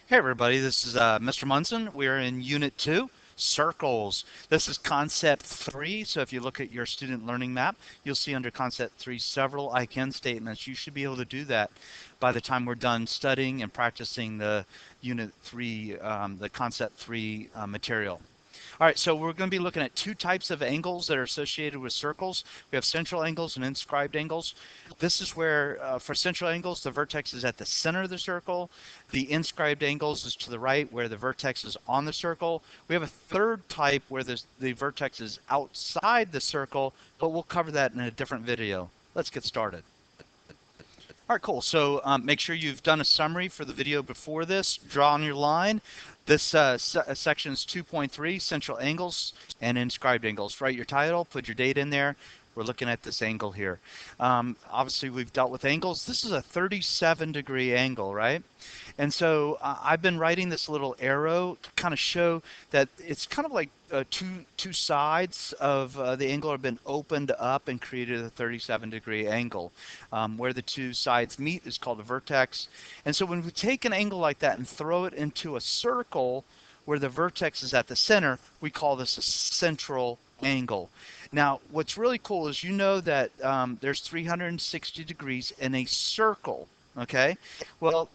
Hey everybody, this is Mr. Munson. We're in Unit 2, Circles. This is Concept 3, so if you look at your student learning map, you'll see under Concept 3 several I can statements. You should be able to do that by the time we're done studying and practicing the Unit 3, the Concept 3 material. All right, so we're going to be looking at two types of angles that are associated with circles. We have central angles and inscribed angles. This is where, for central angles, the vertex is at the center of the circle. The inscribed angles is to the right, where the vertex is on the circle. We have a third type where the vertex is outside the circle, but we'll cover that in a different video. Let's get started. All right, cool. So make sure you've done a summary for the video before this. Draw on your line. This section is 2.3, central angles and inscribed angles. Write your title, put your date in there. We're looking at this angle here. Obviously, we've dealt with angles. This is a 37-degree angle, right? And so I've been writing this little arrow to kind of show that it's kind of like two sides of the angle have been opened up and created a 37-degree angle. Where the two sides meet is called a vertex. And so when we take an angle like that and throw it into a circle where the vertex is at the center, we call this a central angle. Now, what's really cool is you know that there's 360 degrees in a circle, okay? Well,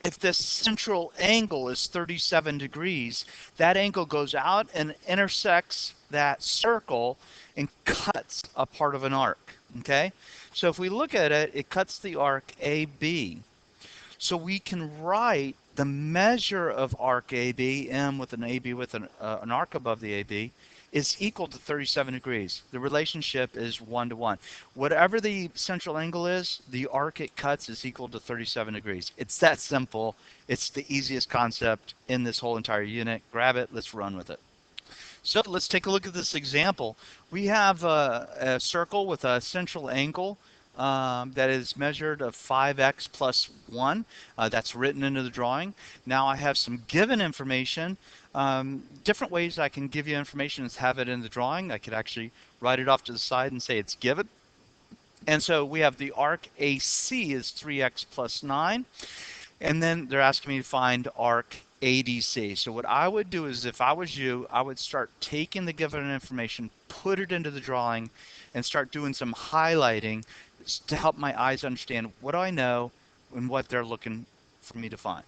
if this central angle is 37 degrees, that angle goes out and intersects that circle and cuts a part of an arc, okay? So if we look at it, it cuts the arc AB. So we can write the measure of arc AB, M with an AB with an arc above the AB, is equal to 37 degrees. The relationship is 1 to 1. Whatever the central angle is, the arc it cuts is equal to 37 degrees. It's that simple. It's the easiest concept in this whole entire unit. Grab it, let's run with it. So let's take a look at this example. We have a circle with a central angle that is measured of 5x plus 1. That's written into the drawing. Now I have some given information. Different ways I can give you information is have it in the drawing. I could actually write it off to the side and say it's given. And so we have the arc AC is 3x plus 9. And then they're asking me to find arc ADC. So what I would do is if I was you, I would start taking the given information, put it into the drawing, and start doing some highlighting to help my eyes understand what do I know and what they're looking for me to find.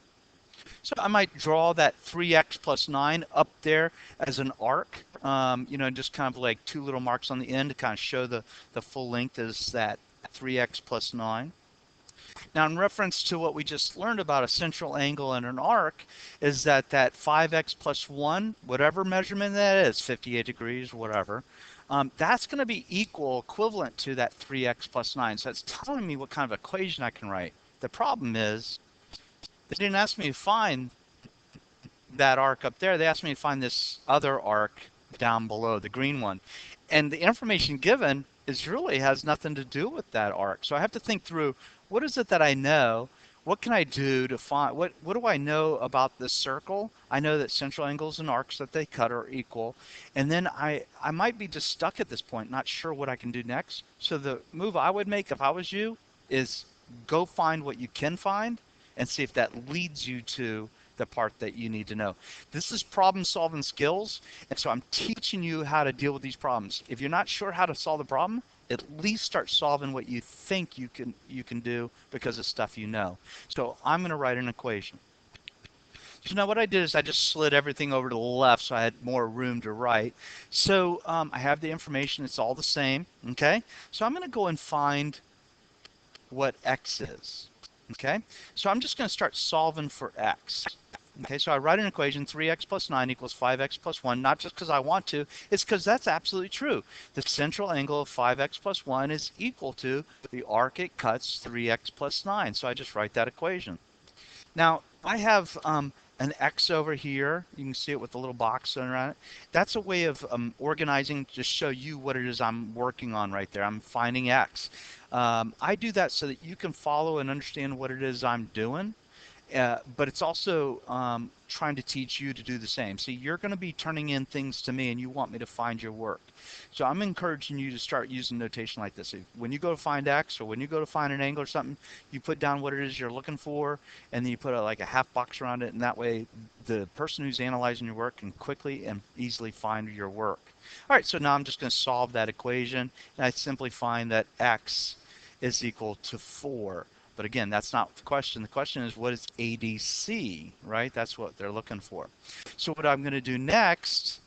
So I might draw that 3x plus 9 up there as an arc, just kind of like two little marks on the end to kind of show the full length is that 3x plus 9. Now, in reference to what we just learned about a central angle and an arc, is that 5x plus 1, whatever measurement that is, 58 degrees, whatever, that's going to be equivalent to that 3x plus 9. So it's telling me what kind of equation I can write. The problem is they didn't ask me to find that arc up there. They asked me to find this other arc down below, the green one. And the information given is really has nothing to do with that arc. So I have to think through, what is it that I know? What can I do to find, what do I know about this circle? I know that central angles and arcs that they cut are equal. And then I might be just stuck at this point, not sure what I can do next. So the move I would make if I was you is go find what you can find and see if that leads you to the part that you need to know. This is problem solving skills, and so I'm teaching you how to deal with these problems. If you're not sure how to solve the problem, at least start solving what you think you can do because of stuff you know. So I'm going to write an equation. So now what I did is I just slid everything over to the left so I had more room to write. So I have the information, it's all the same, okay? So I'm going to go and find what x is. Okay, so I'm just going to start solving for x. Okay, so I write an equation, 3x plus 9 equals 5x plus 1, not just because I want to, it's because that's absolutely true. The central angle of 5x plus 1 is equal to the arc it cuts, 3x plus 9. So I just write that equation. Now, I have an x over here. You can see it with the little box around it. That's a way of organizing to show you what it is I'm working on right there. I'm finding x. I do that so that you can follow and understand what it is I'm doing. But it's also trying to teach you to do the same. See, you're going to be turning in things to me and you want me to find your work. So I'm encouraging you to start using notation like this. When you go to find X or when you go to find an angle or something, you put down what it is you're looking for and then you put like a half box around it, and that way the person who's analyzing your work can quickly and easily find your work. All right, so now I'm just going to solve that equation, and I simply find that X is equal to 4. But again, that's not the question. The question is, what is ADC, right? That's what they're looking for. So what I'm going to do next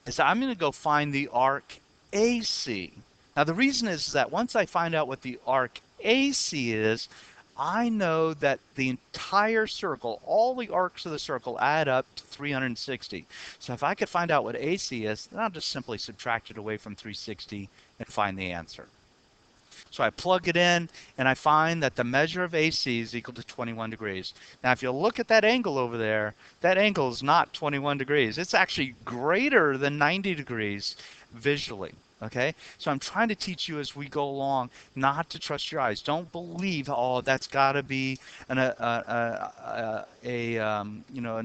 is I'm going to go find the arc AC. Now the reason is that once I find out what the arc AC is, I know that the entire circle, all the arcs of the circle add up to 360. So if I could find out what AC is, then I'll just simply subtract it away from 360 and find the answer. So I plug it in and I find that the measure of AC is equal to 21 degrees. Now, if you look at that angle over there, that angle is not 21 degrees. It's actually greater than 90 degrees visually. Okay, so I'm trying to teach you as we go along not to trust your eyes. Don't believe, oh, that's got to be an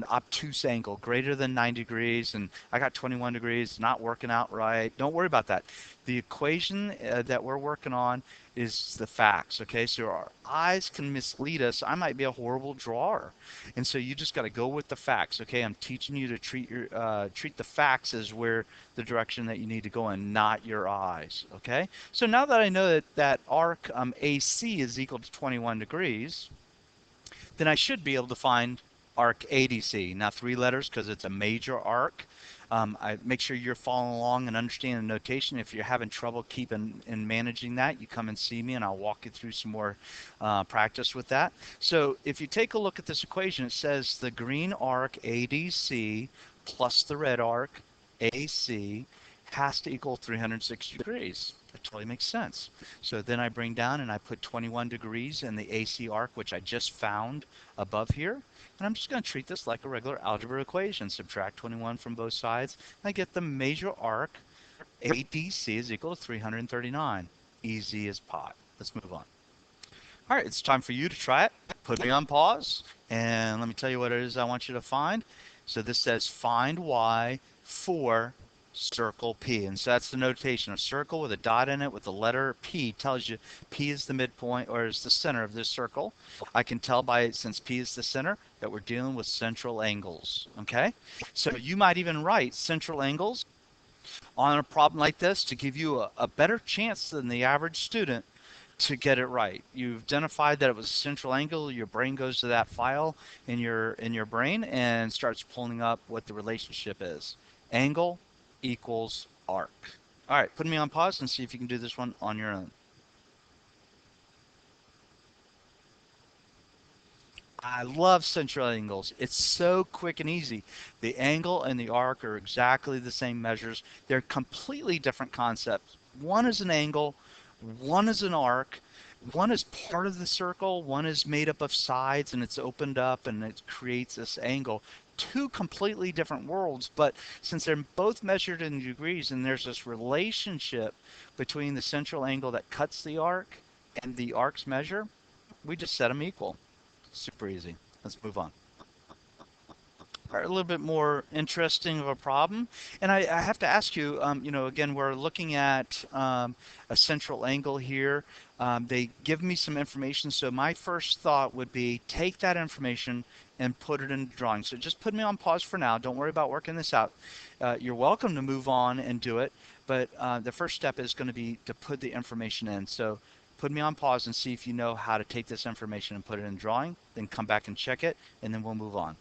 obtuse angle greater than 90 degrees, and I got 21 degrees, not working out right. Don't worry about that. The equation that we're working on is the facts. Okay, so our eyes can mislead us. I might be a horrible drawer, and so you just got to go with the facts. Okay, I'm teaching you to treat the facts as where the direction that you need to go in, not your eyes. Okay, so now that I know that arc AC is equal to 21 degrees, then I should be able to find arc ADC. Now 3 letters because it's a major arc. I make sure you're following along and understanding the notation. If you're having trouble keeping and managing that, you come and see me and I'll walk you through some more practice with that. So if you take a look at this equation, it says the green arc ADC plus the red arc AC has to equal 360 degrees. That totally makes sense. So then I bring down and I put 21 degrees in the AC arc, which I just found above here. And I'm just going to treat this like a regular algebra equation. Subtract 21 from both sides. I get the major arc. ADC is equal to 339. Easy as pie. Let's move on. All right, it's time for you to try it. Put me on pause, and let me tell you what it is I want you to find. So this says find Y for circle P. And so that's the notation. A circle with a dot in it with the letter P tells you P is the midpoint or is the center of this circle. I can tell by, since P is the center, that we're dealing with central angles. Okay? So you might even write central angles on a problem like this to give you a better chance than the average student to get it right. You've identified that it was a central angle. Your brain goes to that file in your brain and starts pulling up what the relationship is. Angle equals arc. All right, put me on pause and see if you can do this one on your own. I love central angles. It's so quick and easy. The angle and the arc are exactly the same measures. They're completely different concepts. One is an angle, one is an arc. One is part of the circle, one is made up of sides and it's opened up and it creates this angle. Two completely different worlds, but since they're both measured in degrees and there's this relationship between the central angle that cuts the arc and the arc's measure, we just set them equal. Super easy. Let's move on. Are a little bit more interesting of a problem. And I have to ask you, again, we're looking at a central angle here. They give me some information. So my first thought would be take that information and put it in the drawing. So just put me on pause for now. Don't worry about working this out. You're welcome to move on and do it. But the first step is going to be to put the information in. So put me on pause and see if you know how to take this information and put it in drawing. Then come back and check it, and then we'll move on.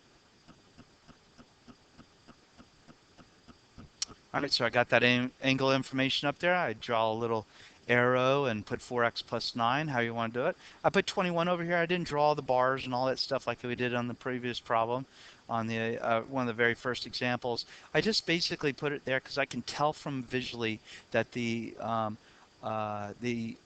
All right, so I got that angle information up there. I draw a little arrow and put 4x plus 9, how you want to do it. I put 21 over here. I didn't draw the bars and all that stuff like we did on the previous problem on the one of the very first examples. I just basically put it there because I can tell from visually that the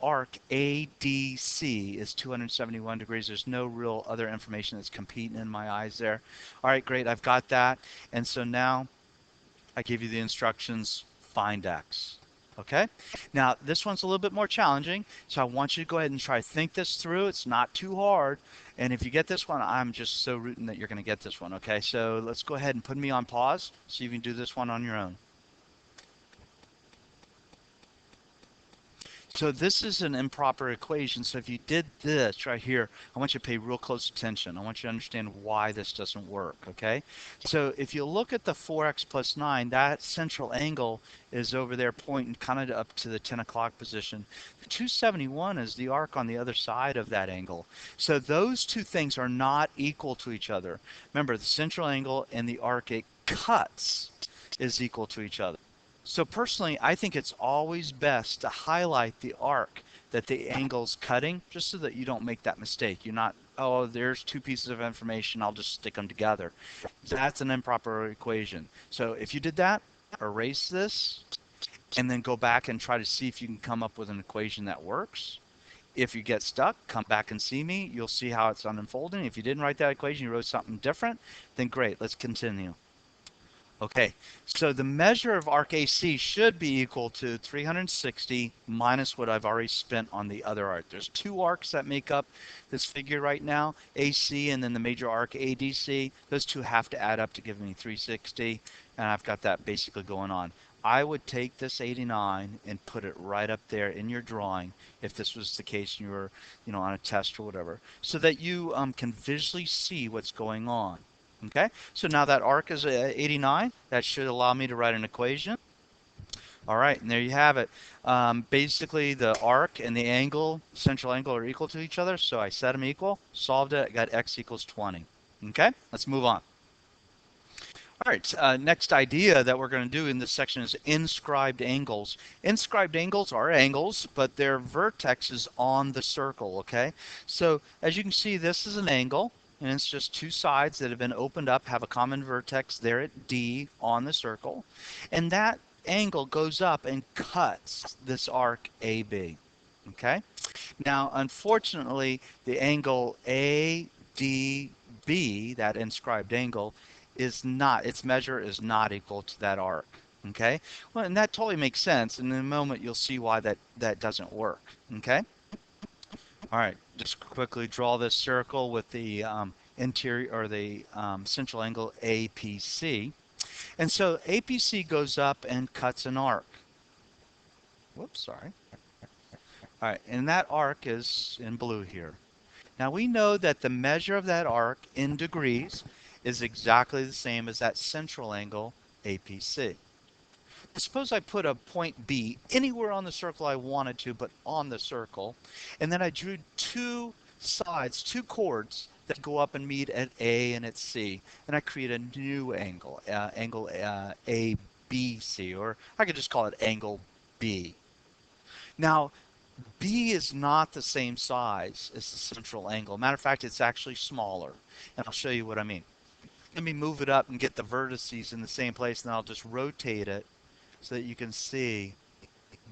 arc ADC is 271 degrees. There's no real other information that's competing in my eyes there. All right, great. I've got that. And so now I give you the instructions, find X. Okay, now this one's a little bit more challenging, so I want you to go ahead and try to think this through. It's not too hard, and if you get this one, I'm just so rooting that you're going to get this one. Okay, so let's go ahead and put me on pause so you can do this one on your own. So this is an improper equation. So if you did this right here, I want you to pay real close attention. I want you to understand why this doesn't work, okay? So if you look at the 4x plus 9, that central angle is over there pointing kind of up to the 10 o'clock position. The 271 is the arc on the other side of that angle. So those two things are not equal to each other. Remember, the central angle and the arc it cuts is equal to each other. So personally, I think it's always best to highlight the arc that the angle's cutting, just so that you don't make that mistake. You're not, oh, there's two pieces of information, I'll just stick them together. That's an improper equation. So if you did that, erase this, and then go back and try to see if you can come up with an equation that works. If you get stuck, come back and see me. You'll see how it's unfolding. If you didn't write that equation, you wrote something different, then great, let's continue. Okay, so the measure of arc AC should be equal to 360 minus what I've already spent on the other arc. There's two arcs that make up this figure right now, AC and then the major arc ADC. Those two have to add up to give me 360, and I've got that basically going on. I would take this 89 and put it right up there in your drawing if this was the case and you were, on a test or whatever, so that you can visually see what's going on. Okay, so now that arc is 89. That should allow me to write an equation. All right, and there you have it. Basically, the arc and the angle, central angle, are equal to each other. So I set them equal, solved it, got x equals 20. Okay, let's move on. All right, next idea that we're going to do in this section is inscribed angles. Inscribed angles are angles, but their vertex is on the circle, okay? So as you can see, this is an angle, and it's just two sides that have been opened up, have a common vertex there at D on the circle, and that angle goes up and cuts this arc AB, okay? Now, unfortunately, the angle ADB, that inscribed angle, is not, its measure is not equal to that arc. Okay? Well, and that totally makes sense. And in a moment, you'll see why that doesn't work. Okay? All right, just quickly draw this circle with the interior or the central angle APC. And so APC goes up and cuts an arc. Whoops, sorry. All right, and that arc is in blue here. Now we know that the measure of that arc in degrees is exactly the same as that central angle APC. Suppose I put a point B anywhere on the circle I wanted to, but on the circle, and then I drew two sides, two chords that go up and meet at A and at C, and I create a new angle, angle ABC, or I could just call it angle B. Now, B is not the same size as the central angle. Matter of fact, it's actually smaller, and I'll show you what I mean. Let me move it up and get the vertices in the same place, and I'll just rotate it so that you can see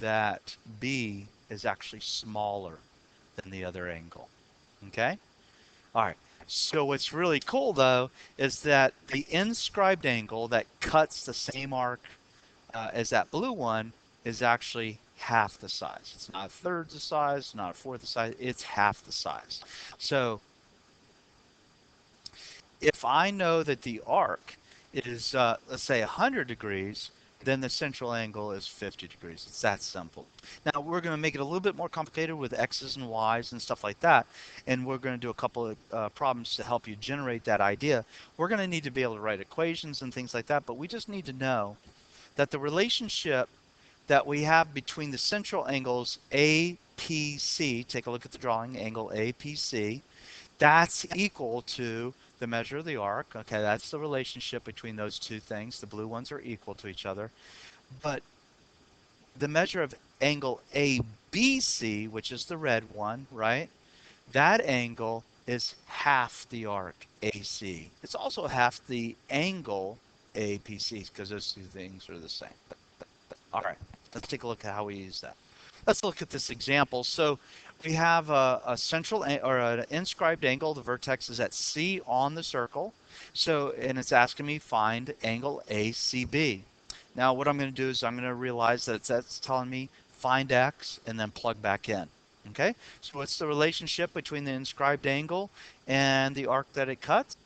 that B is actually smaller than the other angle. Okay? All right. So what's really cool, though, is that the inscribed angle that cuts the same arc as that blue one is actually half the size. It's not a third the size, not a fourth the size, it's half the size. So if I know that the arc is, let's say, 100 degrees, then the central angle is 50 degrees. It's that simple. Now, we're going to make it a little bit more complicated with x's and y's and stuff like that, and we're going to do a couple of problems to help you generate that idea. We're going to need to be able to write equations and things like that, but we just need to know that the relationship that we have between the central angles APC, take a look at the drawing, angle APC, that's equal to the measure of the arc. Okay, that's the relationship between those two things. The blue ones are equal to each other. But the measure of angle ABC, which is the red one, right? That angle is half the arc AC. It's also half the angle APC because those two things are the same. All right, let's take a look at how we use that. Let's look at this example. So we have a central or an inscribed angle. The vertex is at C on the circle. So, and it's asking me find angle ACB. Now what I'm going to do is I'm going to realize that that's telling me find x and then plug back in. Okay, so what's the relationship between the inscribed angle and the arc that it cuts?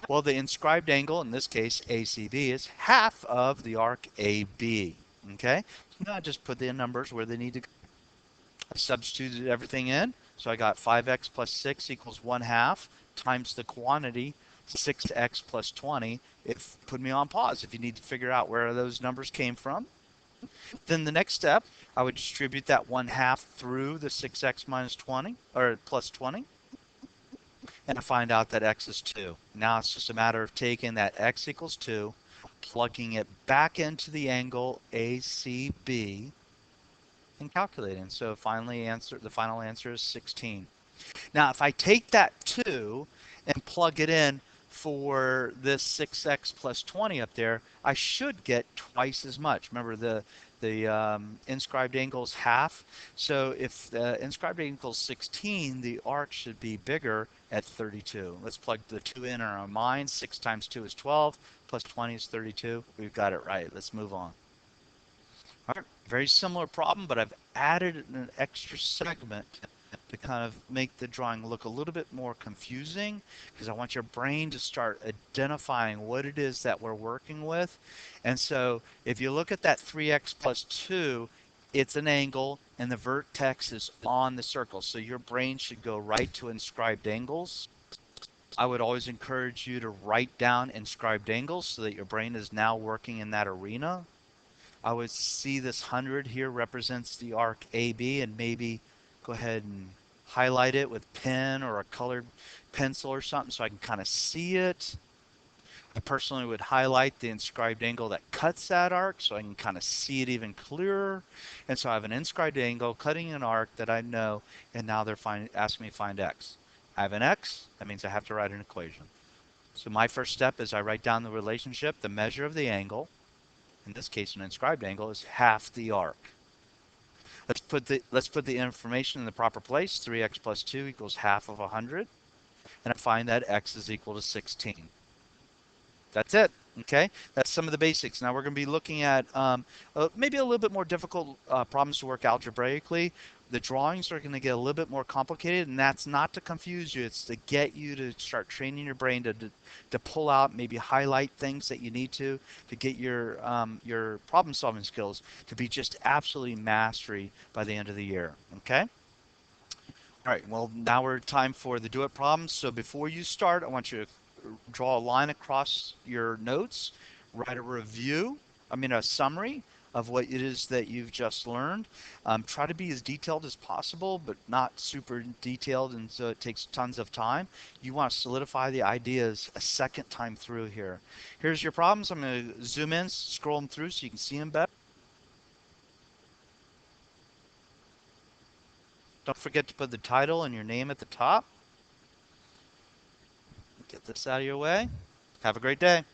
Well, the inscribed angle, in this case ACB, is half of the arc AB. Okay, so now I just put the numbers where they need to go. I substituted everything in, so I got 5x plus 6 equals 1 half times the quantity 6x plus 20. It put me on pause if you need to figure out where those numbers came from. Then the next step, I would distribute that 1 half through the 6x minus 20, or plus 20, and I find out that x is 2. Now it's just a matter of taking that x equals 2, plugging it back into the angle ACB, and calculating. So the final answer is 16. Now, if I take that 2 and plug it in for this 6x plus 20 up there, I should get twice as much. Remember, the inscribed angle is half. So if the inscribed angle is 16, the arc should be bigger at 32. Let's plug the 2 in our mind. 6 times 2 is 12, plus 20 is 32. We've got it right. Let's move on. All right, very similar problem, but I've added an extra segment to kind of make the drawing look a little bit more confusing, because I want your brain to start identifying what it is that we're working with. And so if you look at that 3x plus 2, it's an angle and the vertex is on the circle. So your brain should go right to inscribed angles. I would always encourage you to write down inscribed angles so that your brain is now working in that arena. I would see this 100 here represents the arc AB, and maybe go ahead and highlight it with pen or a colored pencil or something so I can kind of see it. I personally would highlight the inscribed angle that cuts that arc so I can kind of see it even clearer. And so I have an inscribed angle cutting an arc that I know, and now they're asking me to find x. I have an x, that means I have to write an equation. So my first step is I write down the relationship, the measure of the angle. In this case, an inscribed angle is half the arc. Let's put the information in the proper place. 3x plus 2 equals half of 100. And I find that x is equal to 16. That's it. Okay, that's some of the basics. Now we're going to be looking at maybe a little bit more difficult problems to work algebraically. The drawings are going to get a little bit more complicated, and that's not to confuse you. It's to get you to start training your brain to pull out, maybe highlight things that you need to get your problem solving skills to be just absolutely mastery by the end of the year. Okay. All right, well, now we're time for the do it problems. So before you start, I want you to draw a line across your notes, write a summary of what it is that you've just learned. Try to be as detailed as possible, but not super detailed, and so it takes tons of time. You want to solidify the ideas a second time through here. Here's your problems. I'm going to zoom in, scroll them through so you can see them better. Don't forget to put the title and your name at the top. Get this out of your way. Have a great day.